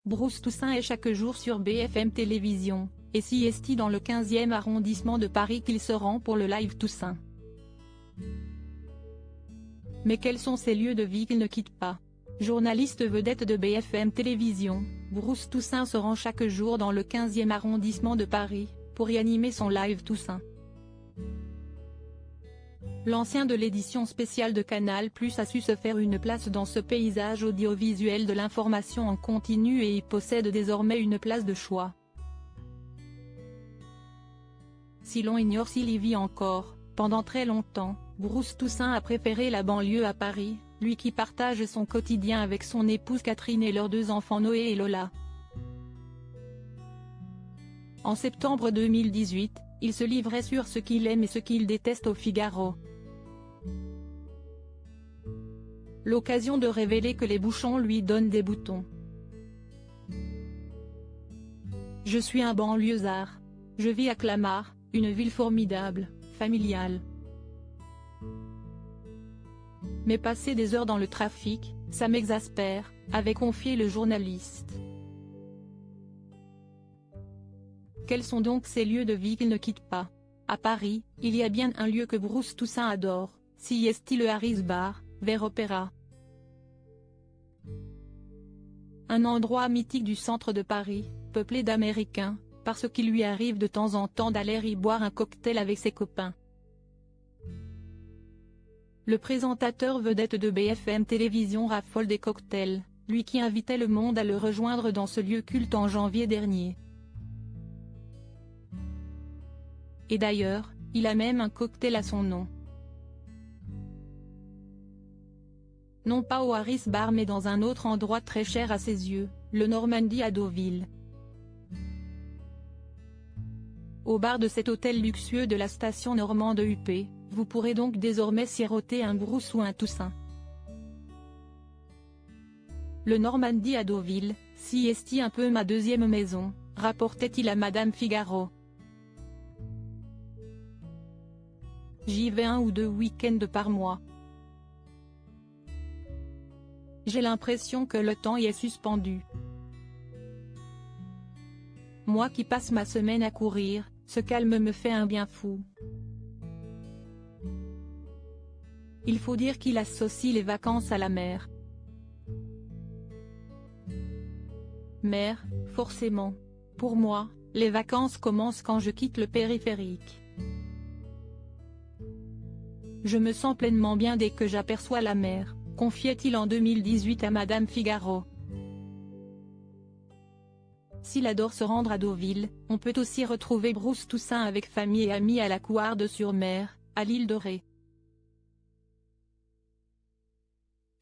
Bruce Toussaint est chaque jour sur BFM Télévision, et si est dans le 15e arrondissement de Paris qu'il se rend pour le Live Toussaint. Mais quels sont ces lieux de vie qu'il ne quitte pas? Journaliste vedette de BFM Télévision, Bruce Toussaint se rend chaque jour dans le 15e arrondissement de Paris, pour y animer son Live Toussaint. L'ancien de l'édition spéciale de Canal+ a su se faire une place dans ce paysage audiovisuel de l'information en continu et y possède désormais une place de choix. Si l'on ignore s'il y vit encore, pendant très longtemps, Bruce Toussaint a préféré la banlieue à Paris, lui qui partage son quotidien avec son épouse Catherine et leurs 2 enfants Noé et Lola. En septembre 2018, il se livrait sur ce qu'il aime et ce qu'il déteste au Figaro. L'occasion de révéler que les bouchons lui donnent des boutons. Je suis un banlieusard. Je vis à Clamart, une ville formidable, familiale. Mais passer des heures dans le trafic, ça m'exaspère, avait confié le journaliste. Quels sont donc ces lieux de vie qu'il ne quitte pas? À Paris, il y a bien un lieu que Bruce Toussaint adore, si est le Harris Bar, vers Opéra. Un endroit mythique du centre de Paris, peuplé d'Américains, parce qu'il lui arrive de temps en temps d'aller y boire un cocktail avec ses copains. Le présentateur vedette de BFM Télévision raffole des cocktails, lui qui invitait le monde à le rejoindre dans ce lieu culte en janvier dernier. Et d'ailleurs, il a même un cocktail à son nom. Non pas au Harris Bar mais dans un autre endroit très cher à ses yeux, le Normandie à Deauville. Au bar de cet hôtel luxueux de la station normande UP, vous pourrez donc désormais siroter un Bruce ou un Toussaint. Le Normandie à Deauville, si est un peu ma deuxième maison, rapportait-il à Madame Figaro. J'y vais 1 ou 2 week-ends par mois. J'ai l'impression que le temps y est suspendu. Moi qui passe ma semaine à courir, ce calme me fait un bien fou. Il faut dire qu'il associe les vacances à la mer. Mer, forcément. Pour moi, les vacances commencent quand je quitte le périphérique. Je me sens pleinement bien dès que j'aperçois la mer, confiait-il en 2018 à Madame Figaro. S'il adore se rendre à Deauville, on peut aussi retrouver Bruce Toussaint avec famille et amis à la Couarde-sur-Mer, à l'île de Ré.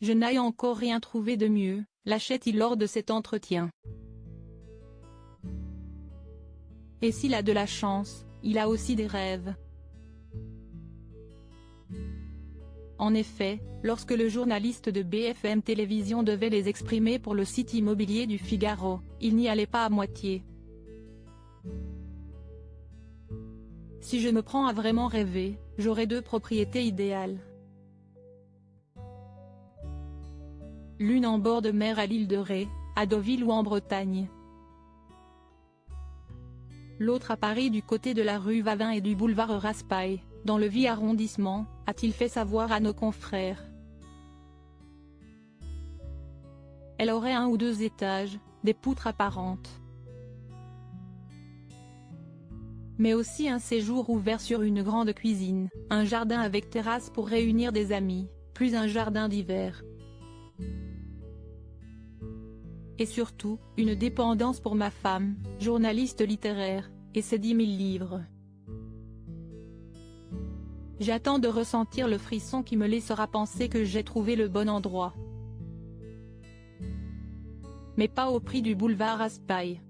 Je n'ai encore rien trouvé de mieux, lâchait-il lors de cet entretien. Et s'il a de la chance, il a aussi des rêves. En effet, lorsque le journaliste de BFM Télévision devait les exprimer pour le site immobilier du Figaro, il n'y allait pas à moitié. Si je me prends à vraiment rêver, j'aurai 2 propriétés idéales. L'une en bord de mer à l'île de Ré, à Deauville ou en Bretagne. L'autre à Paris du côté de la rue Vavin et du boulevard Raspail, dans le 8e arrondissement, a-t-il fait savoir à nos confrères. Elle aurait 1 ou 2 étages, des poutres apparentes. Mais aussi un séjour ouvert sur une grande cuisine, un jardin avec terrasse pour réunir des amis, plus un jardin d'hiver. Et surtout, une dépendance pour ma femme, journaliste littéraire, et ses 10 000 livres. J'attends de ressentir le frisson qui me laissera penser que j'ai trouvé le bon endroit. Mais pas au prix du boulevard Raspail.